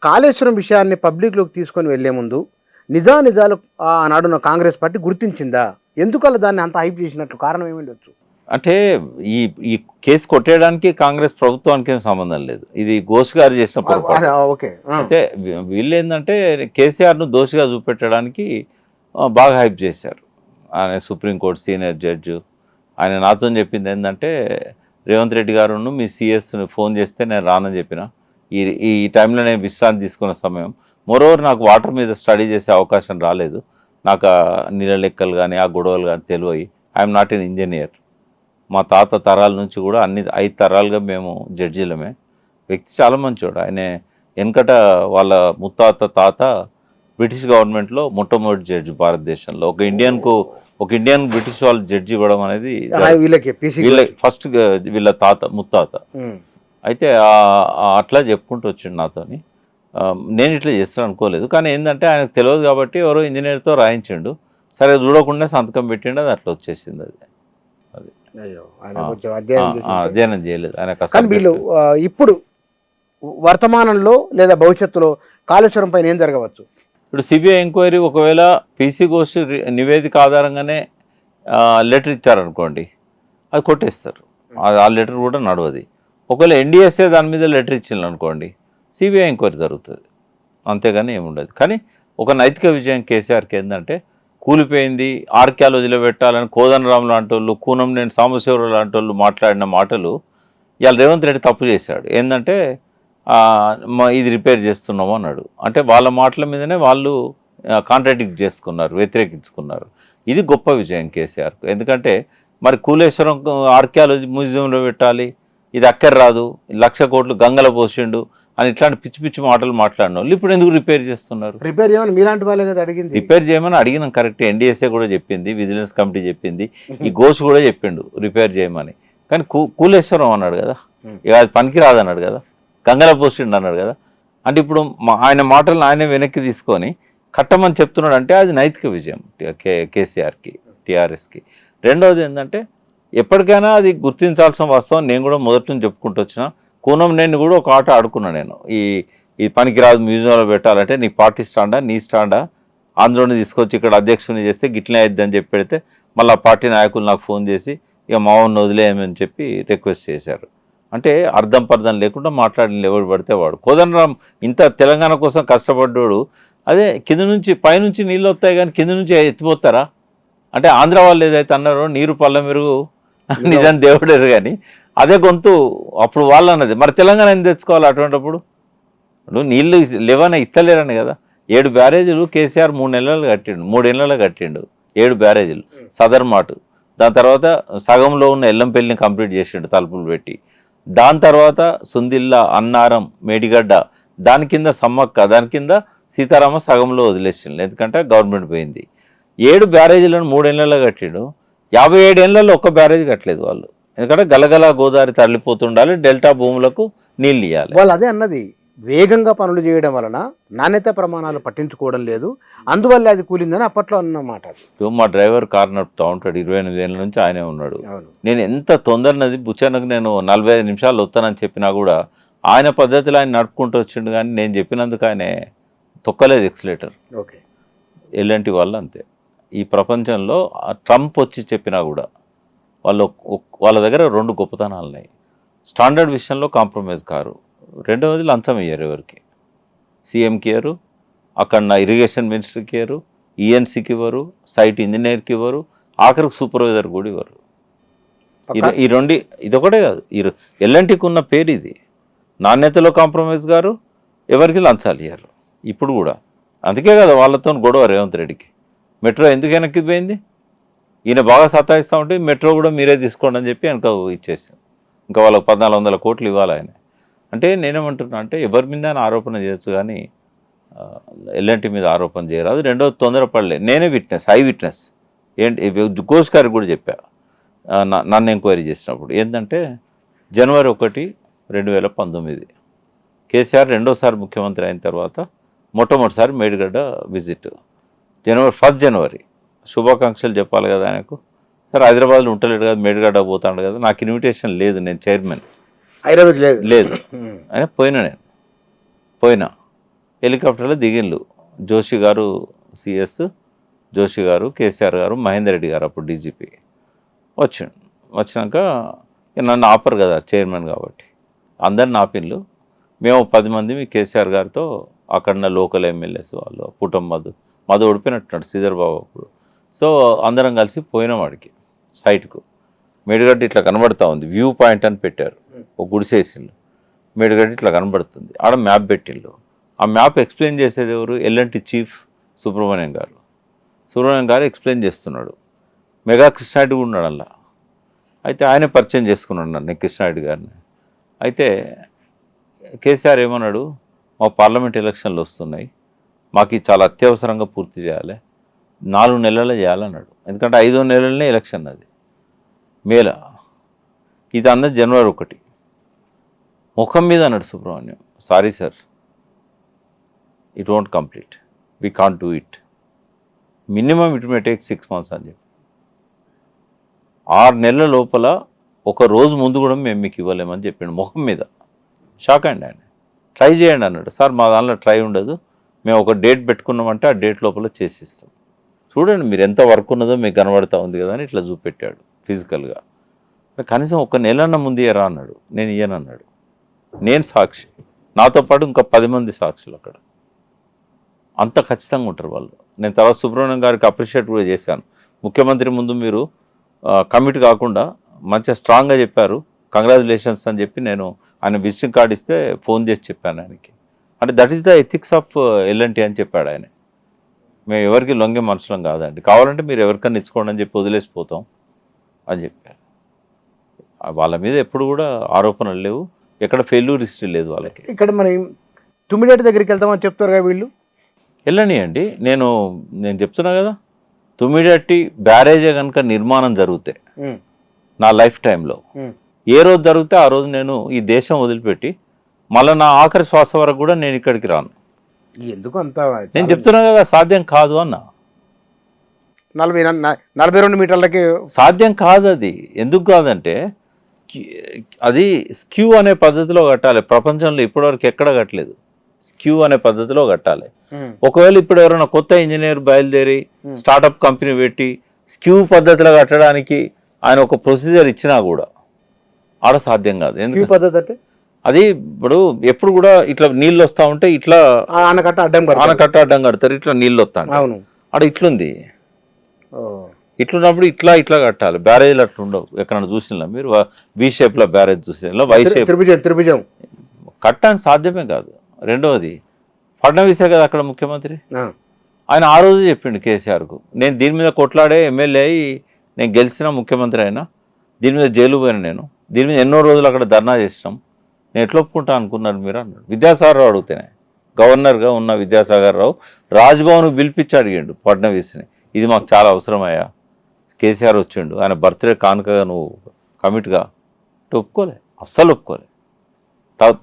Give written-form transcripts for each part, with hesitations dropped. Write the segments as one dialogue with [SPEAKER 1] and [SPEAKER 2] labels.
[SPEAKER 1] కాళేశ్వరం విషయాన్ని పబ్లిక్లోకి తీసుకొని వెళ్లే ముందు నిజాలు ఆనాడున్న కాంగ్రెస్ పార్టీ గుర్తించిందా? ఎందుకలా దాన్ని అంత హైప్ చేసినట్లు కారణం ఏమిండొచ్చు?
[SPEAKER 2] అంటే ఈ ఈ కేసు కొట్టేయడానికి కాంగ్రెస్ ప్రభుత్వానికి ఏం సంబంధం లేదు. ఇది ఘోష్ గారు చేసిన పొరపాటు.
[SPEAKER 1] ఓకే.
[SPEAKER 2] అయితే వీళ్ళు ఏంటంటే కేసీఆర్ను దోషిగా చూపెట్టడానికి బాగా హైప్ చేశారు. ఆయన సుప్రీంకోర్టు సీనియర్ జడ్జి. ఆయన నాతో చెప్పింది ఏంటంటే, రేవంత్ రెడ్డి గారును మీ సిఎస్ని ఫోన్ చేస్తే నేను రానని చెప్పిన. ఈ ఈ టైంలో నేను విశ్రాంతి తీసుకున్న సమయం. మోరోవర్ నాకు వాటర్ మీద స్టడీ చేసే అవకాశం రాలేదు. నాకు ఆ నీళ్ళ లెక్కలు కానీ ఆ గొడవలు కానీ తెలియయి. I'm not an engineer. మా తాత తరాల నుంచి కూడా అన్ని 5 తరాలుగా మేము జడ్జీలమే. వ్యక్తి చాలా మంచోడు. ఆయన వెనకట వాళ్ళ ముత్తాత తాత బ్రిటిష్ గవర్నమెంట్లో మొట్టమొదటి జడ్జి భారతదేశంలో. ఒక ఇండియన్ బ్రిటిష్ వాళ్ళు జడ్జి ఇవ్వడం అనేది ఫస్ట్ వీళ్ళ ముత్తాత. అయితే అట్లా చెప్పుకుంటూ వచ్చిండు నాతోని. నేను ఇట్లా చేస్తాను అనుకోలేదు. కానీ ఏంటంటే ఆయనకు తెలియదు కాబట్టి ఎవరో ఇంజనీర్తో రాయించిండు. సరే చూడకుండా సంతకం పెట్టిండు, అది అట్లా వచ్చేసింది. అది అధ్యయనం చేయలేదు ఆయన.
[SPEAKER 1] వీళ్ళు ఇప్పుడు వర్తమానంలో లేదా భవిష్యత్తులో కాళేశ్వరం పైన ఏం జరగవచ్చు?
[SPEAKER 2] ఇప్పుడు సిబిఐ ఎంక్వైరీ ఒకవేళ పీసీ ఘోష్ నివేదిక ఆధారంగానే లెటర్ ఇచ్చారనుకోండి, అది కొట్టేస్తారు. ఆ లెటర్ కూడా నడవది. ఒకవేళ ఎన్డీఎస్ఏ దాని మీద లెటర్ ఇచ్చింది అనుకోండి, సిబిఐ ఎంక్వైరీ జరుగుతుంది. అంతేగాని ఏముండదు. కానీ ఒక నైతిక విజయం కేసీఆర్కి ఏంటంటే, కూలిపోయింది ఆర్కియాలజీలో పెట్టాలని కోదండరామ్ లాంటి వాళ్ళు, కూనంనేని సాంబశివరావు లాంటి వాళ్ళు మాట్లాడిన మాటలు ఇవాళ రేవంత్ రెడ్డి తప్పు చేశాడు. ఏంటంటే ఇది రిపేర్ చేస్తున్నాము అన్నాడు. అంటే వాళ్ళ మాటల మీదనే వాళ్ళు కాంట్రాడిక్ట్ చేసుకున్నారు, వ్యతిరేకించుకున్నారు. ఇది గొప్ప విజయం కేసీఆర్కు. ఎందుకంటే మరి కూలేశ్వరం ఆర్కియాలజీ మ్యూజియంలో పెట్టాలి, ఇది అక్కర రాదు, 1,00,000 కోట్లు గంగల పోసిండు అని ఇట్లాంటి పిచ్చి పిచ్చి మాటలు మాట్లాడిన వాళ్ళు ఇప్పుడు ఎందుకు రిపేర్ చేస్తున్నారు?
[SPEAKER 1] రిపేర్ చేయమని మీలాంటి వాళ్ళే కదా అడిగింది.
[SPEAKER 2] రిపేర్ చేయమని అడిగినాం, కరెక్ట్. ఎన్డీఎస్ఏ కూడా చెప్పింది, విజిలెన్స్ కమిటీ చెప్పింది, ఈ ఘోష్ కూడా చెప్పిండు రిపేర్ చేయమని. కానీ కూలేశ్వరం అన్నాడు కదా, ఇక అది పనికి రాదన్నాడు కదా, గంగల పోసిండు అన్నాడు కదా. అంటే ఇప్పుడు ఆయన మాటలను ఆయన వెనక్కి తీసుకొని కట్టమని చెప్తున్నాడు. అంటే అది నైతిక విజయం కేసీఆర్కి, టీఆర్ఎస్కి. రెండవది ఏంటంటే, ఎప్పటికైనా అది గుర్తించాల్సిన వాస్తవం. నేను కూడా మొదటి నుంచి చెప్పుకుంటూ వచ్చిన, కూనంనేని కూడా ఒక ఆట ఆడుకున్నాను నేను. ఈ పనికిరాదు మ్యూజియంలో పెట్టాలంటే నీ పార్టీ స్టాండా, నీ స్టాండా, ఆంధ్రోని తీసుకొచ్చి ఇక్కడ అధ్యక్షుని చేస్తే గిట్లనే అయిద్దని చెప్పి పెడితే మళ్ళీ పార్టీ నాయకులు నాకు ఫోన్ చేసి ఇక మామూలు వదిలేయమని చెప్పి రిక్వెస్ట్ చేశారు. అంటే అర్థం పర్థం లేకుండా మాట్లాడిన ఎవడు పడితే వాడు. కోదండరామ్ ఇంత తెలంగాణ కోసం కష్టపడ్డాడు. అదే కింద నుంచి పైనుంచి నీళ్ళు వస్తాయి కానీ కింద నుంచి ఎత్తిపోతారా? అంటే ఆంధ్ర వాళ్ళు ఏదైతే అన్నారో నీరు పళ్ళ మెరుగు నిజం దేవుడేరు కానీ అదే గొంతు అప్పుడు వాళ్ళు అన్నది. మరి తెలంగాణ ఎందుకు తెచ్చుకోవాలి అటువంటిప్పుడు? ఇప్పుడు నీళ్ళు లేవని ఇస్తలేరని కదా. 7 బ్యారేజీలు కేసీఆర్ 3 ఏళ్ళలో కట్టిండు 7 బ్యారేజీలు. సదర్ మాటు, దాని తర్వాత సగంలో ఉన్న ఎల్లంపల్లిని కంప్లీట్ చేసిండు తలుపులు పెట్టి. దాని తర్వాత సుందిల్లా, అన్నారం, మేడిగడ్డ, దాని కింద సమ్మక్క, దాని కింద సీతారామ సగంలో వదిలేసిండు. ఎందుకంటే గవర్నమెంట్ పోయింది. 7 బ్యారేజీలను 3 ఏళ్లలో కట్టిండు. 57 ఏళ్లలో ఒక్క బ్యారేజీ కట్టలేదు వాళ్ళు. ఎందుకంటే గలగల గోదావరి తరలిపోతుండాలి, డెల్టా భూములకు నీళ్ళు ఇవ్వాలి.
[SPEAKER 1] వాళ్ళు అదే అన్నది, వేగంగా పనులు చేయడం వలన నాణ్యత ప్రమాణాలు పట్టించుకోవడం లేదు, అందువల్ల అది కూలిందని అప్పట్లో అన్నమాట.
[SPEAKER 2] మా డ్రైవర్ కార్ నడుపుతూ ఉంటాడు, 28 ఏళ్ళ నుంచి ఆయనే ఉన్నాడు. నేను ఎంత తొందరనది బుచ్చన్నకు నేను 45 నిమిషాలు వస్తానని చెప్పినా కూడా ఆయన పద్ధతిలో ఆయన నడుపుకుంటూ వచ్చిండు. కానీ నేను చెప్పినందుకు ఆయన తొక్కలేదు ఎక్సిలేటర్.
[SPEAKER 1] ఓకే,
[SPEAKER 2] ఎలాంటి వాళ్ళు అంతే. ఈ ప్రపంచంలో ట్రంప్ వచ్చి చెప్పినా కూడా వాళ్ళ దగ్గర 2 గొప్పతనాలు ఉన్నాయి. స్టాండర్డ్ విషయంలో కాంప్రమైజ్ కారు, రెండవది లంచం ఇయ్యరు ఎవరికి. సీఎంకి ఇవ్వరు, అక్కడ ఇరిగేషన్ మినిస్టర్కి ఇవ్వరు, ఈఎన్సీకి ఇవ్వరు, సైట్ ఇంజనీర్కి ఇవ్వరు, ఆఖరికి సూపర్వైజర్ కూడా ఇవ్వరు. ఈ రెండు, ఇదొకటే కాదు, ఎల్ఎన్టీకి ఉన్న పేరు ఇది. నాణ్యతలో కాంప్రమైజ్ గారు, ఎవరికి లంచాలు ఇయ్యారు ఇప్పుడు కూడా. అందుకే కదా వాళ్ళతో గొడవ రేవంత్ రెడ్డికి. మెట్రో ఎందుకు వెనక్కి పోయింది? ఈయన బాగా సతాయిస్తూ ఉంటే మెట్రో కూడా మీరే తీసుకోండి అని చెప్పి వెనక ఇచ్చేసాం. ఇంకా వాళ్ళకి 1,400 కోట్లు ఇవ్వాలి ఆయన. అంటే నేనేమంటున్నా అంటే, ఎవరి మీద ఆరోపణ చేయొచ్చు కానీ ఎల్ఎన్టీ మీద ఆరోపణ చేయరాదు. రెండోది తొందరపడలే. నేనే ఐ విట్నెస్ ఏంటి ఘోష్ గారికి కూడా చెప్పా నన్ను ఎంక్వైరీ చేసినప్పుడు. ఏంటంటే జనవరి 1, 2019 కేసీఆర్ రెండోసారి ముఖ్యమంత్రి అయిన తర్వాత మొట్టమొదటిసారి మేడిగడ్డ విజిట్. 1 జనవరి శుభాకాంక్షలు చెప్పాలి కదా ఆయనకు. సరే హైదరాబాద్లో ఉంటలేడు కదా, మేడిగడ్డ పోతాడు కదా, నాకు ఇన్విటేషన్ లేదు, నేను చైర్మన్
[SPEAKER 1] హైదరాబాద్
[SPEAKER 2] లేదు. ఆయన నేను పోయినా హెలికాప్టర్లో దిగిండ్లు జోషి గారు సిఎస్, జోషి గారు, కేసీఆర్ గారు, మహేందర్ రెడ్డి గారు అప్పుడు డీజీపీ వచ్చినాక నన్ను ఆపరు కదా చైర్మన్ కాబట్టి అందరిని ఆపిన్లు. మేము 10 మంది మీ కేసీఆర్ గారితో అక్కడ లోకల్ ఎమ్మెల్యేస్ వాళ్ళు మధు ఓడిపోయినట్టున్నాడు శ్రీధర్ బాబు అప్పుడు. సో అందరం కలిసి పోయినాం వాడికి సైట్కు. మేడిగడ్డ ఇట్లా కనబడతా ఉంది, వ్యూ పాయింట్ అని పెట్టారు, ఒక గుడిసేసిండ్రు. మేడిగడ్డ ఇట్లా కనబడుతుంది, ఆడ మ్యాప్ పెట్టిండ్రు. ఆ మ్యాప్ ఎక్స్ప్లెయిన్ చేసేది ఎవరు? ఎల్ఎన్టీ చీఫ్ సుబ్రహ్మణ్యం గారు ఎక్స్ప్లెయిన్ చేస్తున్నాడు. మెగా కృష్ణారెడ్డి కూడా ఉన్నాడు అలా. అయితే ఆయన పరిచయం చేసుకున్నాడు నన్ను, కృష్ణారెడ్డి గారిని. అయితే కేసీఆర్ ఏమన్నాడు, మా పార్లమెంట్ ఎలక్షన్లు వస్తున్నాయి, మాకు ఇది చాలా అత్యవసరంగా పూర్తి చేయాలి, 4 నెలల్లో చేయాలన్నాడు. ఎందుకంటే 5వ నెలలనే ఎలక్షన్ అది మేల. ఇది అన్నది జనవరి 1. ముఖం మీద అన్నాడు Subrahmanyam, sorry sir, it won't complete, we can't do it, minimum it may take 6 months అని చెప్పి. 6 నెలల లోపల ఒక రోజు ముందు కూడా మేము మీకు ఇవ్వలేమని చెప్పిండు ముఖం మీద. షాక్ అండి ఆయన. ట్రై చేయండి అన్నాడు. సార్ మా దానిలో ట్రై ఉండదు, మేము ఒక డేట్ పెట్టుకున్నామంటే ఆ డేట్ లోపల చేసిస్తాం, చూడండి మీరు ఎంత వర్క్ ఉన్నదో మీకు కనబడతా ఉంది కదా అని ఇట్లా చూపెట్టాడు ఫిజికల్గా. కనీసం 1 నెలన్న ముందు ఇయ్యరా అన్నాడు. నేను ఇయ్యనన్నాడు. నేను సాక్షి, నాతో పాటు ఇంకా 10 మంది సాక్షులు అక్కడ. అంత ఖచ్చితంగా ఉంటారు వాళ్ళు. నేను తర్వాత సుబ్రహ్మణ్యం గారికి అప్రిషియేట్ కూడా చేశాను. ముఖ్యమంత్రి ముందు మీరు కమిట్ కాకుండా మంచిగా స్ట్రాంగ్గా చెప్పారు, కంగ్రాచులేషన్స్ అని చెప్పి నేను ఆయన విజిటింగ్ కార్డు ఇస్తే ఫోన్ చేసి చెప్పాను ఆయనకి. అంటే that is the ethics of L and T అని చెప్పాడు ఆయన. మేము ఎవరికి లొంగే మనుషులం కాదండి, కావాలంటే మీరు ఎవరికన్నా ఇచ్చుకోండి అని చెప్పి వదిలేసిపోతాం అని చెప్పారు. వాళ్ళ మీద ఎప్పుడు కూడా ఆరోపణలు లేవు, ఎక్కడ ఫెయిల్యూర్ హిస్టరీ లేదు వాళ్ళకి.
[SPEAKER 1] ఇక్కడ మనం తుమ్మిడేటి దగ్గరికి వెళ్తామని చెప్తారు కదా వీళ్ళు.
[SPEAKER 2] వెళ్ళని అండి, నేను చెప్తున్నా కదా, తుమ్మిడట్టి బ్యారేజే కనుక నిర్మాణం జరిగితే నా లైఫ్ టైంలో ఏ రోజు జరిగితే ఆ రోజు నేను ఈ దేశం వదిలిపెట్టి మళ్ళీ నా ఆఖరి శ్వాస వరకు కూడా నేను ఇక్కడికి రాను.
[SPEAKER 1] ఎందుకు అంత?
[SPEAKER 2] నేను చెప్తున్నా కదా సాధ్యం కాదు అన్న.
[SPEAKER 1] 42 మీటర్లకి
[SPEAKER 2] సాధ్యం కాదు అది. ఎందుకు కాదంటే అది స్క్యూ అనే పద్ధతిలో కట్టాలి. ప్రపంచంలో ఇప్పటివరకు ఎక్కడ కట్టలేదు, స్క్యూ అనే పద్ధతిలో కట్టాలి. ఒకవేళ ఇప్పుడు ఎవరైనా కొత్త ఇంజనీర్ బయలుదేరి స్టార్టప్ కంపెనీ పెట్టి స్క్యూ పద్ధతిలో కట్టడానికి ఆయన ఒక ప్రొసీజర్ ఇచ్చినా కూడా ఆడ సాధ్యం కాదు. ఎందుకు
[SPEAKER 1] పద్ధతి అంటే
[SPEAKER 2] అది ఇప్పుడు ఎప్పుడు కూడా ఇట్లా నీళ్ళు వస్తా ఉంటే ఇట్లా
[SPEAKER 1] ఆనకట్ట
[SPEAKER 2] అడ్డం కడతారు, ఇట్లా నీళ్ళు వస్తాను. ఆడ ఇట్లుంది, ఇట్లున్నప్పుడు ఇట్లా కట్టాలి. బ్యారేజ్లు అట్లా ఉండవు. ఎక్కడన్నా చూసినా మీరు వి షేప్ లో బ్యారేజ్ చూసిన వై షేప్
[SPEAKER 1] త్రిభుజం
[SPEAKER 2] కట్టడానికి సాధ్యమే కాదు. రెండవది ఫడ్నవీసే కదా అక్కడ ముఖ్యమంత్రి. ఆయన ఆ రోజు చెప్పిండు కేసీఆర్కు, నేను దీని మీద కొట్లాడే ఎమ్మెల్యే అయ్యి నేను గెలిచిన ముఖ్యమంత్రి అయినా, దీని మీద జైలు పోయిన, నేను దీని మీద ఎన్నో రోజులు అక్కడ ధర్నా చేసినాం, నేను ఎట్లా ఒప్పుకుంటా అనుకున్నారు మీరు అన్నాడు. విద్యాసాగర్ రావు అడిగితేనే, గవర్నర్గా ఉన్న విద్యాసాగర్ రావు రాజ్భవన్కు పిలిపించి అడిగిండు ఫడ్నవీస్ని, ఇది మాకు చాలా అవసరమయ్యా, కేసీఆర్ వచ్చిండు, ఆయన బర్త్డే కానుకగా నువ్వు కమిట్గా ఒప్పుకోలే, అస్సలు ఒప్పుకోలే,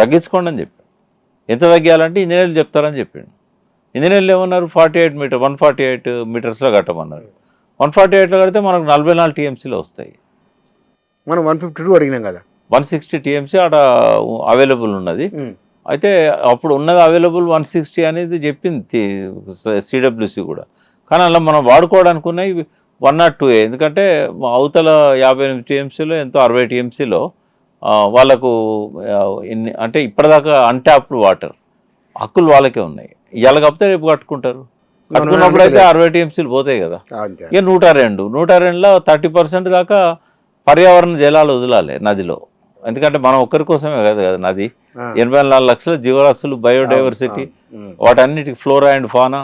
[SPEAKER 2] తగ్గించుకోండి అని చెప్పాడు. ఎంత తగ్గాలంటే ఇంజనీర్లు చెప్తారని చెప్పిండు. ఇంజనీర్లు ఏమన్నారు, 148 మీటర్స్లో కట్టమన్నారు. 148లో కడితే మనకు 44 టీఎంసీలో వస్తాయి.
[SPEAKER 1] మనం 152 అడిగినాం కదా,
[SPEAKER 2] 160 టీఎంసీ ఆడ అవైలబుల్ ఉన్నది. అయితే అప్పుడు ఉన్నది అవైలబుల్ 160 అనేది చెప్పింది సిడబ్ల్యూసి కూడా. కానీ అలా మనం వాడుకోవడానికి ఉన్నాయి 102. ఎందుకంటే అవతల 58 టీఎంసీలో ఎంతో 60 టీఎంసీలో వాళ్ళకు అంటే ఇప్పటిదాకా అన్ట్యాప్డ్ వాటర్ హక్కులు వాళ్ళకే ఉన్నాయి. ఇవాళ కాకపోతే రేపు కట్టుకుంటారు. కట్టుకున్నప్పుడు అయితే 60 టీఎంసీలు పోతాయి కదా. ఇక 102లో 30% దాకా పర్యావరణ జలాలు వదలాలి నదిలో. ఎందుకంటే మనం ఒక్కరి కోసమే కదా నది, 84 లక్షల జీవరాశులు, బయోడైవర్సిటీ, వాటన్నిటికి ఫ్లోరా అండ్ ఫానా,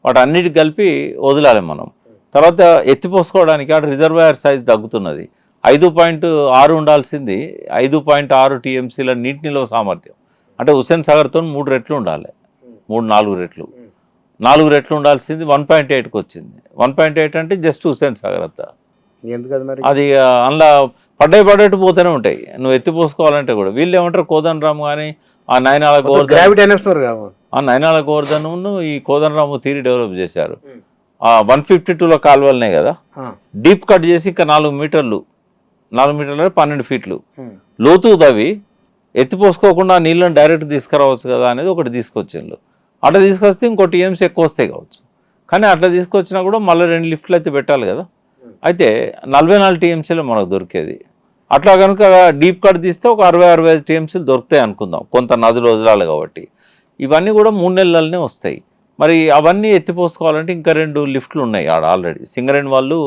[SPEAKER 2] వాటన్నిటికి కలిపి వదలాలి మనం. తర్వాత ఎత్తిపోసుకోవడానికి ఆడ రిజర్వాయర్ సైజ్ తగ్గుతున్నది. 5.6 ఉండాల్సింది 5.6 టీఎంసీల నీటి నిల్వ సామర్థ్యం. అంటే హుస్సేన్ సాగర్తో 3 రెట్లు ఉండాలి, 4 రెట్లు, 4 రెట్లు ఉండాల్సింది 1.8కి వచ్చింది. 1.8 అంటే జస్ట్ హుస్సేన్ సాగర్ అంతా. అది అందులో పడ్డట్టు పోతూనే ఉంటాయి. నువ్వు ఎత్తిపోసుకోవాలంటే కూడా వీళ్ళు ఏమంటారు, కోదండరాము కానీ ఆ నయనాల గోవర్ధన్ ఈ కోదండరాము థియరీ డెవలప్ చేశారు. 152లో కాలువలనే కదా డీప్ కట్ చేసి ఇంకా 4 మీటర్లు 12 ఫీట్లు లోతు తవ్వి ఎత్తిపోసుకోకుండా నీళ్ళని డైరెక్ట్ తీసుకురావచ్చు కదా అనేది ఒకటి తీసుకొచ్చిండ్రు. అట్లా తీసుకొస్తే ఇంకో టీఎంసీ ఎక్కువ వస్తాయి కావచ్చు. కానీ అట్లా తీసుకొచ్చినా కూడా మళ్ళీ 2 లిఫ్ట్లు అయితే పెట్టాలి కదా. అయితే 44 టీఎంసీలో మనకు దొరికేది. అట్లా కనుక డీప్ కట్ తీస్తే ఒక 60-65 టీఎంసీలు దొరుకుతాయి అనుకుందాం, కొంత నదులు వదలాలి కాబట్టి. ఇవన్నీ కూడా 3 నెలలనే వస్తాయి. మరి అవన్నీ ఎత్తిపోసుకోవాలంటే ఇంకా 2 లిఫ్ట్లు ఉన్నాయి ఆడ ఆల్రెడీ. సింగరేణి వాళ్ళు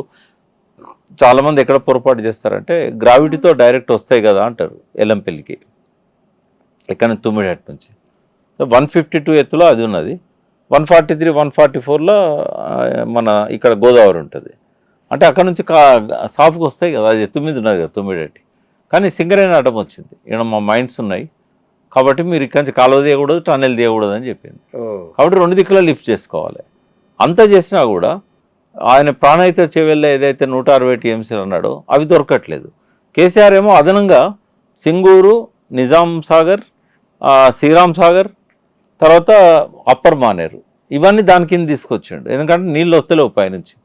[SPEAKER 2] చాలామంది ఎక్కడ పొరపాటు చేస్తారంటే గ్రావిటీతో డైరెక్ట్ వస్తాయి కదా అంటారు ఎల్లంపల్లికి, ఎక్కడ తుమ్మిడిహట్ నుంచి. సో 152 ఎత్తులో అది ఉన్నది, 143, 144లో మన ఇక్కడ గోదావరి ఉంటుంది. అంటే అక్కడ నుంచి సాఫ్గా వస్తాయి కదా, అది ఎత్తు మీద ఉన్నది కదా తుమ్మిడిహట్టి. కానీ సింగరేణి అడ్డం వచ్చింది, ఇక్కడ మా మైన్స్ ఉన్నాయి కాబట్టి మీరు ఇక్కడి నుంచి కాలువ తీయకూడదు, టన్నెల్ తీయకూడదు అని చెప్పింది. కాబట్టి 2 దిక్కులా లిఫ్ట్ చేసుకోవాలి. అంత చేసినా కూడా ఆయన ప్రాణహిత చెవెళ్ళ ఏదైతే 160 టీఎంసీలు అన్నాడో అవి దొరకట్లేదు. కేసీఆర్ ఏమో అదనంగా సింగూరు, నిజాం సాగర్, శ్రీరామ్ సాగర్, తర్వాత అప్పర్ మానేరు ఇవన్నీ దాని కింద తీసుకొచ్చిండు. ఎందుకంటే నీళ్ళు వస్తలేవు పైనుంచి.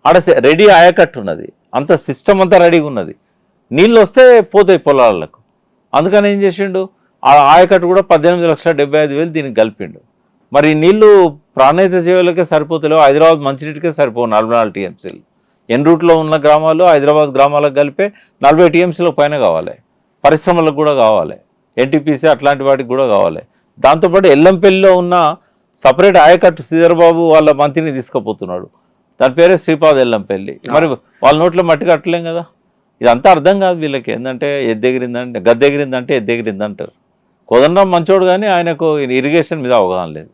[SPEAKER 2] ఆడ రెడీ ఆయకట్టు ఉన్నది, అంత సిస్టమ్ అంతా రెడీగా ఉన్నది, నీళ్ళు వస్తే పోతాయి పొలాలకు. అందుకని ఏం చేసిండు, ఆ ఆయకట్టు కూడా 18,75,000 దీనికి కలిపిండు. మరి ఈ నీళ్లు ప్రాణహిత జీవులకే సరిపోతలేవు, హైదరాబాద్ మంచినీటికే సరిపోవు 44 టీఎంసీలు. ఎన్ రూట్లో ఉన్న గ్రామాలు హైదరాబాద్ గ్రామాలకు కలిపే 40 టీఎంసీల పైన కావాలి, పరిశ్రమలకు కూడా కావాలి, ఎన్టీపీసీ అట్లాంటి వాటికి కూడా కావాలి. దాంతోపాటు ఎల్లంపల్లిలో ఉన్న సపరేట్ ఆయకట్టు శ్రీధర్బాబు వాళ్ళ మంత్రిని తీసుకుపోతున్నాడు, దాని పేరే శ్రీపాద్ ఎల్లంపల్లి. మరి వాళ్ళ నోట్లో మట్టి కట్టలేం కదా. ఇదంతా అర్థం కాదు వీళ్ళకి. ఏంటంటే ఎద్దెగిరిందంటే గద్దెగిరిందంటే ఎద్దెగిరింది అంటారు. కోదండరాం మంచోడు కానీ ఆయనకు ఇరిగేషన్ మీద అవగాహన లేదు.